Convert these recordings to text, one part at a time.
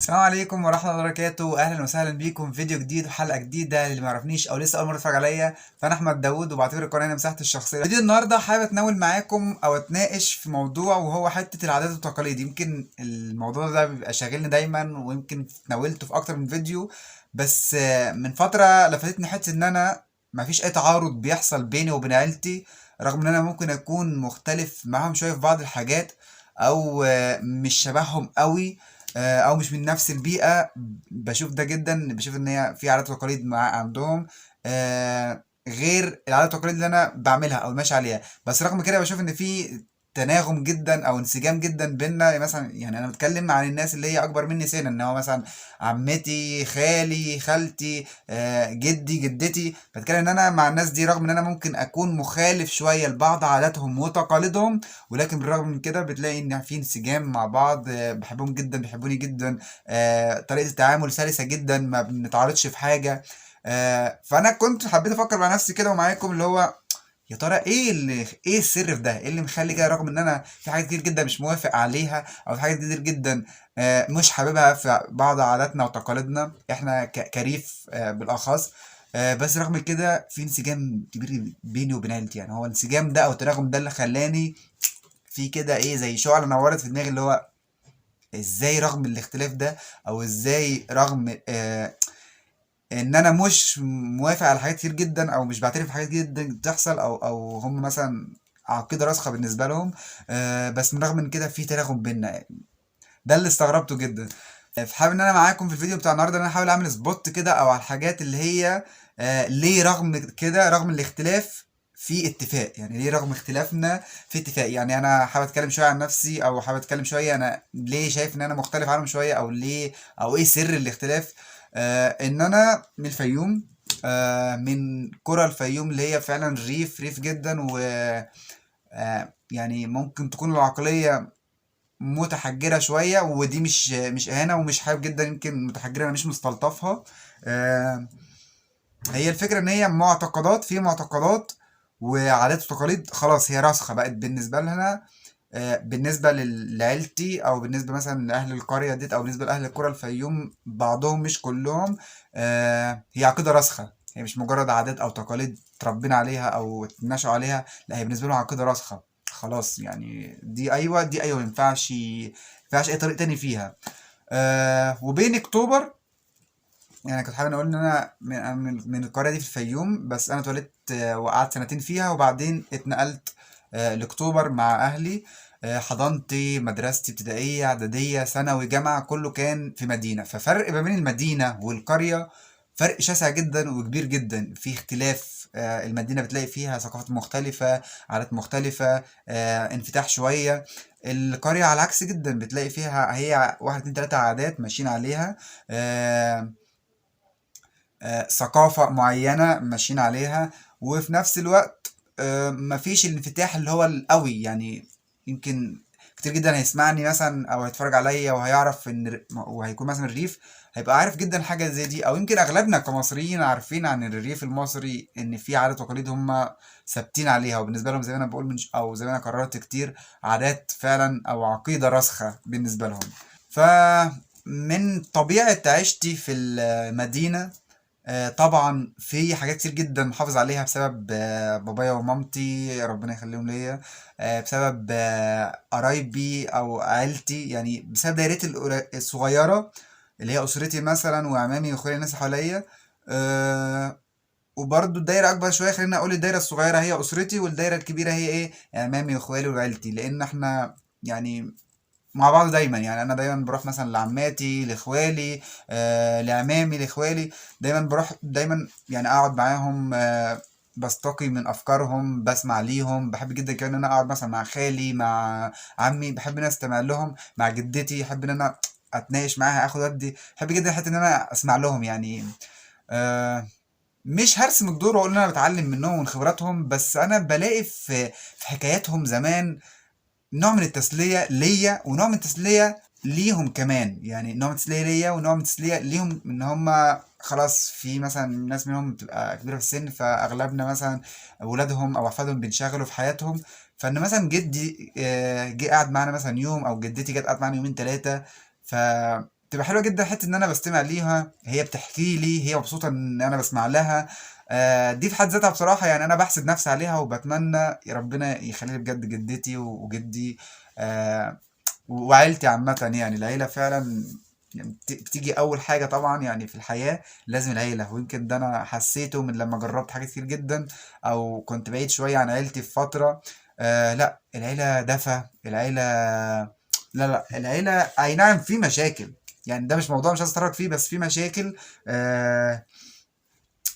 السلام عليكم ورحمة الله وبركاته، أهلا وسهلا بيكم في فيديو جديد وحلقة جديدة. للي ما يعرفنيش أو لسه أول مرة يتفرج عليا، فأنا أحمد داوود وبعتبر القناة هنا مساحتي الشخصية. فيديو النهاردة حابب أتناول معاكم أو أتناقش في موضوع، وهو حتة العادات والتقاليد. يمكن الموضوع ده بيبقى شاغلني دايما، ويمكن تناولته في أكتر من فيديو. بس من فترة لفتتني حتة إن أنا مفيش أي تعارض بيحصل بيني وبين عيلتي، رغم إن أنا ممكن أكون مختلف معاهم شوية في بعض الحاجات، أو مش شبههم قوي، او مش من نفس البيئه. بشوف ده جدا، بشوف ان هي في عادات وتقاليد عندهم غير العادات والتقاليد اللي انا بعملها او ماشي عليها. بس رغم كده بشوف ان في تناغم جدا او انسجام جدا بينا. يعني مثلا انا بتكلم عن الناس اللي هي اكبر مني سنا، ان هو مثلا عمتي، خالي، خالتي، جدي، جدتي. بتكلم ان انا مع الناس دي، رغم ان انا ممكن اكون مخالف شويه لبعض عاداتهم وتقاليدهم، ولكن بالرغم من كده بتلاقي ان في انسجام مع بعض. بحبهم جدا، بيحبوني جدا. طريقة التعامل سلسة جدا، ما بنتعارضش في حاجة. فانا كنت حبيت افكر مع نفسي كده ومعاكم، اللي هو يا ترى ايه السر في ده؟ ايه اللي مخلي كده، رغم ان انا في حاجات كتير جدا مش موافق عليها، او في حاجات كتير جدا مش حاببها في بعض عاداتنا وتقاليدنا احنا كريف بالاخص. بس رغم كده في انسجام كبير بيني وبين عيلتي. يعني هو الانسجام ده او التناغم ده اللي خلاني في كده ايه، زي شعلة نورت في دماغي، اللي هو ازاي رغم الاختلاف ده، او ازاي رغم ان انا مش موافق على حاجات كتير جدا، او مش بعترف بحاجات جدا بتحصل، او هم مثلا عقيدة راسخة بالنسبة لهم. بس من رغم من كده في تناغم بينا. ده اللي استغربته جدا. فحابب ان انا معاكم في الفيديو بتاع النهارده، ان انا احاول اعمل سبوت كده او على الحاجات اللي هي ليه رغم كده، رغم الاختلاف في اتفاق. يعني ليه رغم اختلافنا في اتفاق؟ يعني انا حابب اتكلم شويه عن نفسي، او حابب اتكلم شويه انا ليه شايف ان انا مختلف عنهم شويه، او ليه، او ايه سر الاختلاف. ان انا من الفيوم، من قرى الفيوم اللي هي فعلا ريف جدا. و يعني ممكن تكون العقليه متحجرة شوية، ودي مش إهانة، ومش حابب جدا. يمكن متحجرة أنا مش مستلطفها. آه، هي الفكرة إن هي معتقدات في معتقدات وعادات وتقاليد، خلاص هي راسخة بقت بالنسبة لنا. بالنسبة لعيلتي، أو بالنسبة مثلا لأهل القرية ديت، أو بالنسبة لأهل القرى الفيوم بعضهم مش كلهم. هي عقيدة راسخة، هي مش مجرد عادات أو تقاليد تربينا عليها أو اتنشأوا عليها، لا هي بالنسبة لهم عقيدة راسخة. خلاص يعني دي أيوة، دي أيوة، مينفعش أي طريق تاني فيها. وبين أكتوبر، يعني كنت حابب اقول ان انا من القريه دي في الفيوم، بس انا اتولدت وقعدت سنتين فيها، وبعدين اتنقلت لاكتوبر مع اهلي. حضانتي، مدرستي، ابتدائيه، اعداديه، ثانوي، جامعه، كله كان في مدينه. ففرق ما بين المدينه والقريه فرق شاسع جدا وكبير جدا، في اختلاف. المدينه بتلاقي فيها ثقافات مختلفه، عادات مختلفه، انفتاح شويه. القريه على العكس جدا، بتلاقي فيها هي واحد اتنين تلاته عادات ماشيين عليها. آه، ثقافة معينة ماشيين عليها، وفي نفس الوقت مفيش الانفتاح اللي هو القوي. يعني يمكن كتير جدا هيسمعني مثلا او هيتفرج عليا وهيعرف ان وهيكون مثلا الريف، هيبقى عارف جدا حاجة زي دي. او يمكن اغلبنا كمصريين عارفين عن الريف المصري ان في عادات وتقاليد هم ثابتين عليها، وبالنسبة لهم زي ما انا بقول او زي ما انا قررت كتير، عادات فعلا او عقيدة راسخة بالنسبة لهم. فمن طبيعة عيشتي في المدينة، طبعا في حاجات كتير جدا محافظ عليها بسبب بابايا ومامتي، ربنا يخليهم ليا. بسبب قرايبي او عيلتي، يعني بسبب دايرتي الصغيره اللي هي اسرتي مثلا، وعمامي واخويا، الناس اللي حواليا. وبرضو الدايره اكبر شويه، خلينا اقول الدايره الصغيره هي اسرتي، والدايره الكبيره هي ايه، عمامي واخوالي وعيلتي، لان احنا يعني مع بعض دايما. يعني انا دايما بروح مثلا لعماتي، لاخوالي، لعمامي، لاخوالي. دايما بروح دايما، يعني اقعد معاهم، بستقي من افكارهم، بسمع ليهم. بحب جدا كمان ان انا اقعد مثلا مع خالي، مع عمي، بحب ان انا استمع لهم. مع جدتي احب ان انا اتناقش معاها، اخد ودي. بحب جدا حتى ان انا اسمع لهم. يعني آه مش هرسم الدور واقول ان انا بتعلم منهم ومن خبراتهم، بس انا بلاقي في حكاياتهم زمان نوع من التسلية ليا، ونوع من التسلية ليهم كمان. يعني نوع من التسلية ليا، ونوع من التسلية ليهم، ان هما خلاص في مثلا ناس منهم بتبقى كبيرة في السن، فاغلبنا مثلا اولادهم او احفادهم بينشغلوا في حياتهم. فان مثلا جدي جه قعد معانا مثلا يوم، او جدتي جت قعدت معانا يومين ثلاثة. بتبقى حلوة جدًا حتّة إن أنا باستمع ليها، هي بتحكي لي، هي مبسوطة إن أنا باسمع لها. دي في حد ذاتها بصراحة يعني أنا باحسد نفسي عليها، وباتمنى يا ربنا يخلّي لي بجد جدتي وجدي، آآ وعيلتي عامةً يعني. العيلة فعلًا يعني بتيجي أول حاجة طبعًا يعني في الحياة، لازم العيلة. ويمكن ده أنا حسيته من لمّا جرّبت حاجات كتير جدًا، أو كنت بعيد شوية عن عيلتي في فترة. لأ، العيلة دفى، العيلة لا، لأ، العيلة أي نعم في مشاكل، يعني ده مش موضوع مش عايز أتطرّق فيه، بس في مشاكل. آآ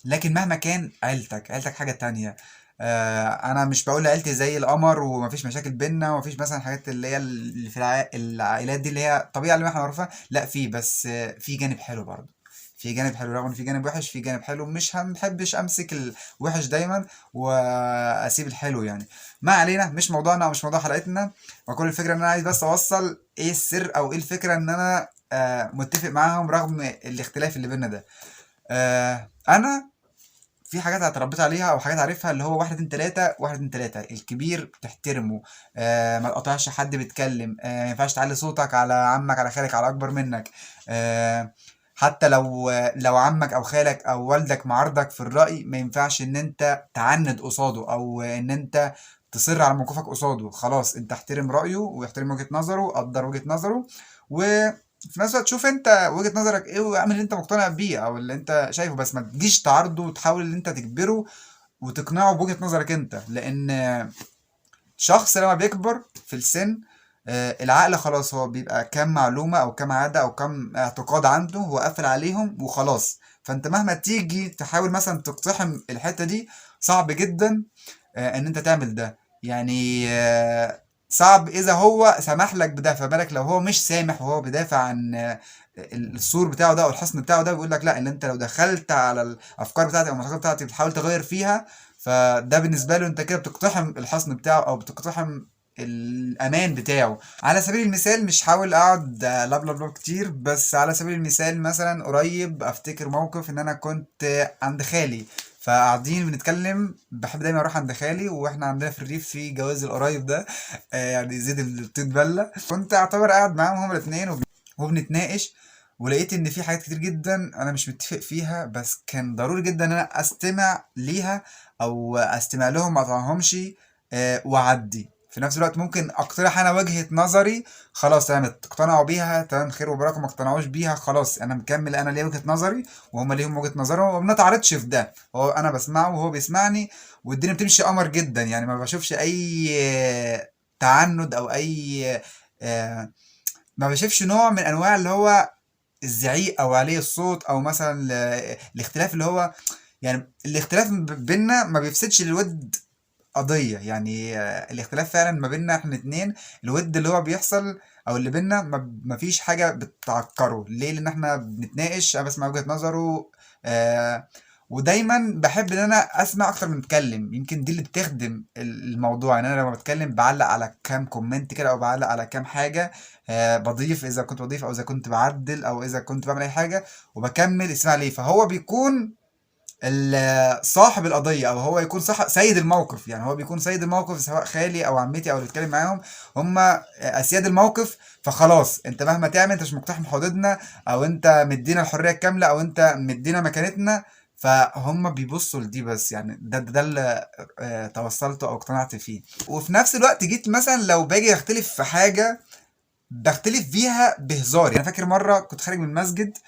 لكن مهما كان عيلتك حاجة تانية. أنا مش باقول عيلتي زي القمر وما فيش مشاكل بيننا وما فيش مثلًا حاجات اللي هي اللي في العائلات دي اللي هي الطبيعة اللي إحنا معروفة، لأ في، بس في جانب حلو برضه، في جانب حلو رغم إن في جانب وِحِش، في جانب حلو. مش هنحبش أمسك الوِحِش دايمًا وأسيب الحلو يعني. ما علينا، مش موضوعنا ومش موضوع حلقتنا، وكل الفكرة إن أنا عايز بس أوصّل إيه السر أو إيه الفكرة إن أنا متّفق معاهم رغم الاختلاف اللي بيننا ده. أنا في حاجات اتربيت عليها أو حاجات عارفها اللي هو 1، 2، 3، 1، 2، 3. الكبير تحترمه، ما تقاطعش حد بيتكلم، ما ينفعش تعلّي صوتك على عمك، على خالك، على أكبر منك. حتى لو عمك أو خالك أو والدك معارضك في الرأي، ما ينفعش إن أنت تعاند قصاده أو إن أنت تصِر على موقفك قصاده. خلاص أنت احترم رأيه واحترم وجهة نظره، قدّر وجهة نظره، وفي نفس الوقت شوف أنت وجهة نظرك إيه واعمل اللي أنت مقتنع بيه أو اللي أنت شايفه، بس ما تجيش تعارضه وتحاول إن أنت تجبره وتقنعه بوجهة نظرك أنت. لأن شخص لمّا بيكبر في السن، العقل خلاص هو بيبقى كام معلومة أو كام عادة أو كام اعتقاد عنده هو قافل عليهم وخلاص. فأنت مهما تيجي تحاول مثلًا تقتحم الحتّة دي، صعب جدًا إن أنت تعمل ده. يعني صعب إذا هو سمح لك بده، فما بالك لو هو مش سامح وهو بيدافع عن السور بتاعه ده أو الحصن بتاعه ده، وبيقول لك لأ، إن أنت لو دخلت على الأفكار بتاعتي أو المعتقدات بتاعتي بتحاول تغيّر فيها، فده بالنسبة له أنت كده بتقتحم الحصن بتاعه أو بتقتحم الأمان بتاعه. على سبيل المثال مش هاحاول أقعد لبلب كتير، بس على سبيل المثال مثلًا قريب أفتكر موقف إن أنا كنت عند خالي، فقاعدين بنتكلم. باحب دايمًا أروح عند خالي، وإحنا عندنا في الريف في جواز القرايب ده يعني يزيد الطين بلة. كنت أعتبر قاعد معاهم هُم الاتنين وبنتناقش، ولقيت إن في حاجات كتير جدًا أنا مش متفق فيها، بس كان ضروري جدًا إن أنا أستمع ليها أو أستمع لهم ما أقاطعهمش وأعدّي. في نفس الوقت ممكن أقترح أنا وجهة نظري، خلاص تمام اقتنعوا بيها تمام خير وبركة، ما اقتنعوش بيها خلاص أنا مكمّل، أنا ليّا وجهة نظري وهُم ليهم وجهة نظرهم، وما بنتعارضش في ده. أنا باسمعه وهو بيسمعني والدنيا بتمشي قمر جدًا. يعني ما باشوفش أي تعنُّد أو أي آآ ما باشوفش نوع من أنواع اللي هو الزعيق أو عليه الصوت أو مثلًا الاختلاف اللي هو يعني الاختلاف بيننا ما بيفسدش للوِد قضية. يعني الاختلاف فعلًا ما بيننا إحنا الاتنين، الوِد اللي هو بيحصل أو اللي بيننا ما فيش حاجة بتعكّره. ليه؟ لإن إحنا بنتناقش، أنا باسمع وجهة نظره. آآ ودايمًا باحب إن أنا أسمع أكتر من أتكلّم، يمكن دي اللي بتخدم الموضوع. يعني أنا لمّا باتكلّم باعلّق على كام comment كده أو باعلّق على كام حاجة، باضيف إذا كنت باضيف أو إذا كنت باعدّل أو إذا كنت باعمل أي حاجة، وباكمّل اسمع ليه. فهو بيكون صاحب القضية أو هو يكون سيد الموقف. يعني هو بيكون سيد الموقف سواء خالي أو عمتي أو اللي باتكلم معاهم، هم أسياد الموقف. فخلاص أنت مهما تعمل أنت مش مقتحم حدودنا، أو أنت مدينا الحرية الكاملة أو أنت مدينا مكانتنا. فهم بيبصوا لدي بس. يعني ده اللي توصلت أو اقتنعت فيه. وفي نفس الوقت جيت مثلا لو باجي أختلف في حاجة باختلف فيها بهزار. يعني أنا فاكر مرة كنت خارج من المسجد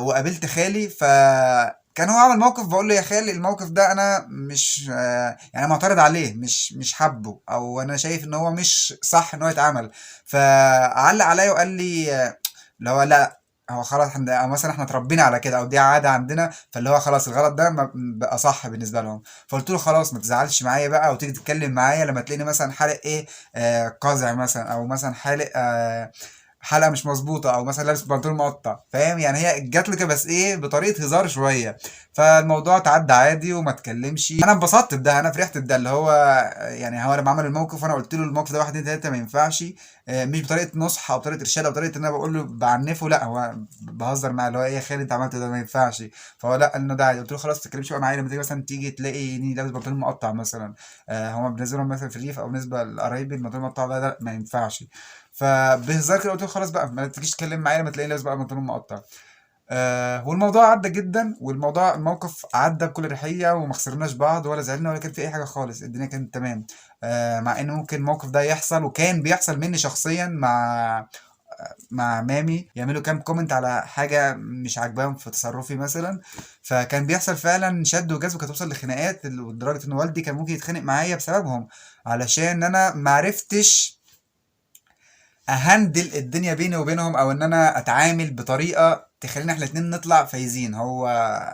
وقابلت خالي، فكان هو عمل موقف بقول له يا خالي الموقف ده انا مش يعني أنا معترض عليه، مش حابه او انا شايف ان هو مش صح ان هو يتعمل. فعلق عليا وقال لي اللي هو لا، هو خلاص احنا أو مثلا احنا اتربينا على كده او دي عاده عندنا، فاللي هو خلاص الغلط ده بقى صح بالنسبه لهم. فقلت له خلاص ما تزعلش معايا بقى وتيجي تتكلم معايا لما تلاقيني مثلا حالق ايه قزع مثلا، او مثلا حالق حلقة مش مظبوطة أو مثلا لابس بنطلون مقطع، فاهم؟ يعني هي جات له كده بس إيه بطريقة هزار شوية. فالموضوع اتعدى عادي وما اتكلمش. أنا انبسطت بده، أنا فرحت بده اللي هو يعني هو لما عمل الموقف وأنا قلت له الموقف ده 1، 2، 3 ما ينفعش، مش بطريقة نصح أو بطريقة إرشاد أو بطريقة إن أنا بقول له بعنفه، لا هو بهزر معاه اللي هو إيه يا خالد أنت عملت ده ما ينفعش. فهو لا إنه ده عادي. قلت له خلاص ما تتكلمش بقى معايا لما تيجي مثلا تيجي تلاقيني لابس بنطلون مقطع مثلا. هما بالنسبة لهم مثلا في الريف أو بالنسبة لقرايبي البنطلون المقطع ده لا ما ينفعش. فبهزار كده قلت له خلاص بقى ما تجيش تتكلم معايا لما تلاقيني لابس بقى بنطلون مقطع. والموضوع عدى جدا، الموقف عدى بكل اريحيه، وما خسرناش بعض ولا زعلنا ولا كان في اي حاجه خالص، الدنيا كانت تمام. مع ان ممكن الموقف ده يحصل، وكان بيحصل مني شخصيا مع مامي، يعملوا كام كومنت على حاجه مش عاجباهم في تصرفي مثلا، فكان بيحصل فعلا شد وجذب، وكانت توصل لخناقات لدرجه ان والدي كان ممكن يتخانق معايا بسببهم، علشان انا معرفتش اهندل الدنيا بيني وبينهم، او ان انا اتعامل بطريقه تخلينا احنا الاتنين نطلع فايزين. هو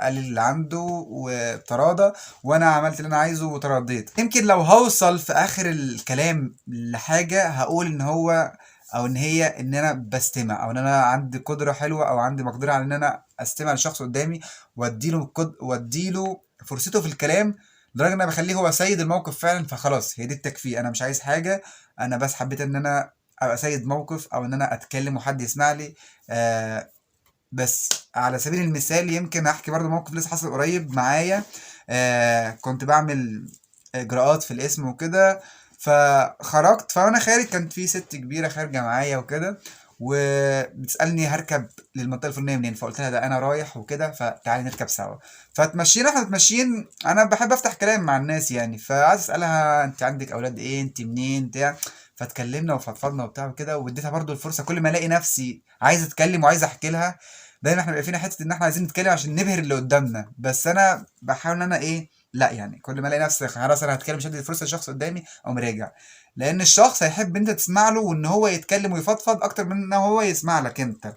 قال اللي عنده وتراضى، وانا عملت اللي انا عايزه وتراضيت. يمكن لو هوصل في اخر الكلام لحاجه هقول ان هو او ان هي ان انا بستمع، او ان انا عندي قدره حلوه، او عندي مقدره على ان انا استمع للشخص قدامي، واديله فرصته في الكلام، لدرجه ان انا بخليه هو سيد الموقف فعلا. فخلاص هي دي التكفيه، انا مش عايز حاجه، انا بس حبيت ان انا ابقى سيد موقف، او ان انا اتكلم وحد يسمع لي. بس على سبيل المثال يمكن احكي برضو موقف لسه حصل قريب معايا. كنت بعمل اجراءات في الاسم وكده، فخرجت، فانا خارج كانت في ست كبيره خارجه معايا وكده، وبتسالني هركب للمنطقه الفلانيه منين، فقلت لها ده انا رايح وكده، فتعالي نركب سوا. فتمشينا، احنا ماشيين، انا بحب افتح كلام مع الناس يعني، فقعدت اسالها انت عندك اولاد ايه، انت منين بتاع. فاتكلمنا وفضفضنا وبتاع وكده، واديتها برضو الفرصه، كل ما الاقي نفسي عايز اتكلم وعايز احكي لها. دايما احنا بيبقى فينا حته ان احنا عايزين نتكلم عشان نبهر اللي قدامنا، بس انا بحاول ان انا ايه، لا يعني كل ما الاقي نفسي خلاص انا هتكلم، مش هدي الفرصه للشخص قدامي، او مراجع. لان الشخص هيحب ان انت تسمع له، وان هو يتكلم ويفضفض اكتر من ان هو يسمع لك انت.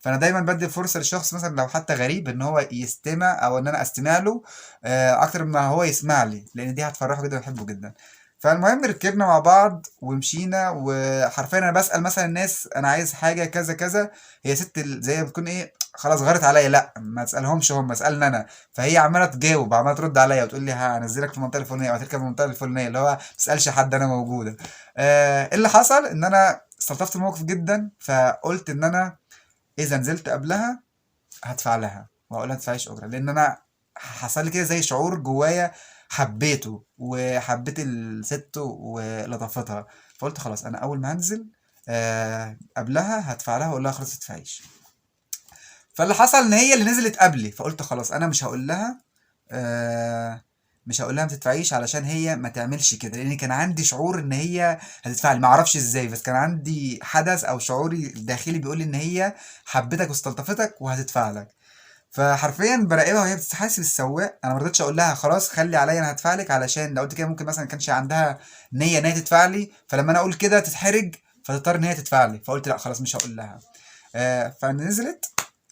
فانا دايما بدي فرصه للشخص مثلا لو حتى غريب ان هو يستمع، او ان انا استمع له اكتر ما هو يسمع لي، لان دي هتفرحه جدا ويحبه جدا. فالمهم ركبنا مع بعض ومشينا، وحرفيا انا بسال مثلا الناس انا عايز حاجه كذا كذا، هي ست زي ما بتكون ايه، خلاص غارت عليا، لا ما تسالهمش هم، اسالني انا. فهي عماله تجاوب، عماله ترد عليا وتقول لي هنزلك في المنطقه الفلانيه، او هتركب في المنطقه الفلانيه، اللي هو ما تسالش حد، انا موجوده. إيه اللي حصل؟ ان انا استلطفت الموقف جدا، فقلت ان انا اذا نزلت قبلها هدفع لها، وهقول لها تدفعيش اجره، لان انا حصل لي كده زي شعور جوايا، حبيته وحبيت الست ولطافتها. فقلت خلاص انا اول ما هنزل قبلها هدفع لها، واقول لها خلاص تدفعيش. فاللي حصل ان هي اللي نزلت قبلي، فقلت خلاص انا مش هقول لها مش هقول لها ما تدفعيش، علشان هي ما تعملش كده، لان كان عندي شعور ان هي هتدفع لي، ما اعرفش ازاي، بس كان عندي حدث او شعوري الداخلي بيقول لي ان هي حبتك واستلطفتك وهتدفع لك. فحرفيا براقبها وهي بتحاسب السواق، انا ما رضيتش اقول لها خلاص خلي عليا انا هدفع لك، علشان لو قلت كده ممكن مثلا كانش عندها نيه ان هي تدفع لي، فلما انا اقول كده تتحرج، فتضطر ان هي تدفع لي. فقلت لا خلاص مش هقول لها. فنزلت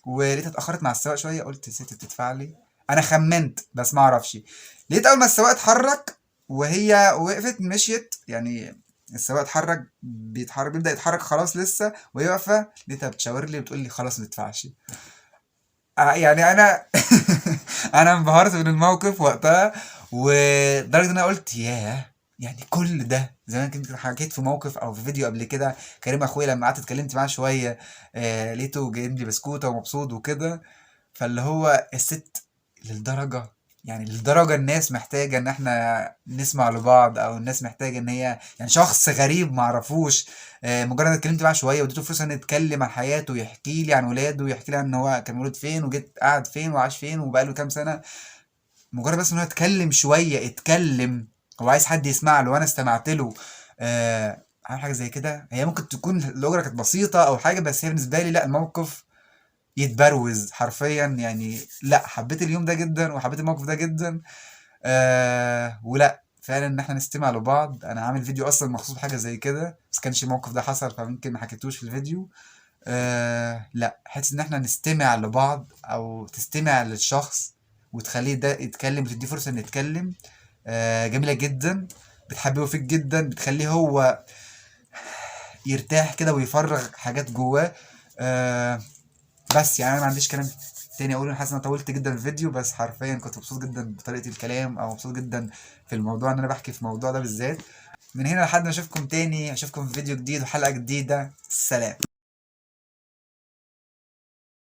ولقيتها اتاخرت مع السواق شويه، قلت ست بتدفع لي، انا خمنت بس ما اعرفش. لقيت اول ما السواق اتحرك وهي وقفت مشيت، يعني السواق اتحرك، بيتحرك بيبدا يتحرك خلاص لسه، وهي واقفه، لقيتها بتشاور لي وتقول لي خلاص ما تدفعش. يعني انا انا انبهرت من الموقف وقتها، ولدرجه ان انا قلت ياه، يعني كل ده زي ما كنت حكيت في موقف او في فيديو قبل كده، كريم اخويا لما قعدت اتكلمت معاه شويه لقيته جايب لي بسكوته ومبسوط وكده. فاللي هو الست للدرجه، يعني للدرجه الناس محتاجه ان احنا نسمع لبعض، او الناس محتاجه ان هي يعني شخص غريب معرفوش، مجرد اتكلمت معاه شويه واديته فرصه ان يتكلم عن حياته، ويحكي لي عن ولاده، ويحكي لي عن ان هو كان مولود فين، وجيت قعد فين، وعاش فين، وبقاله كام سنه. مجرد بس ان هو اتكلم شويه، اتكلم، هو عايز حد يسمع له، وانا استمعت له. عمل حاجه زي كده، هي ممكن تكون الاجره كانت بسيطه او حاجه، بس هي بالنسبه لي لا، الموقف يتبروز حرفيا يعني. لا حبيت اليوم ده جدا، وحبيت الموقف ده جدا. ولا فعلا ان احنا نستمع لبعض. انا عامل فيديو اصلا مخصوص حاجه زي كده، بس كانش الموقف ده حصل، فممكن ما حكيتوش في الفيديو. لا حس ان احنا نستمع لبعض، او تستمع للشخص وتخليه ده يتكلم، وتديه فرصه انه يتكلم. جميله جدا، بتحببه فيك جدا، بتخليه هو يرتاح كده ويفرغ حاجات جواه. بس يعني انا ما عنديش كلام تاني اقوله، انا حاسس ان انا طولت جدا في الفيديو، بس حرفيا كنت مبسوط جدا بطريقه الكلام، او مبسوط جدا في الموضوع ان انا بحكي في الموضوع ده بالذات. من هنا لحد ما اشوفكم تاني، اشوفكم في فيديو جديد وحلقه جديده، سلام.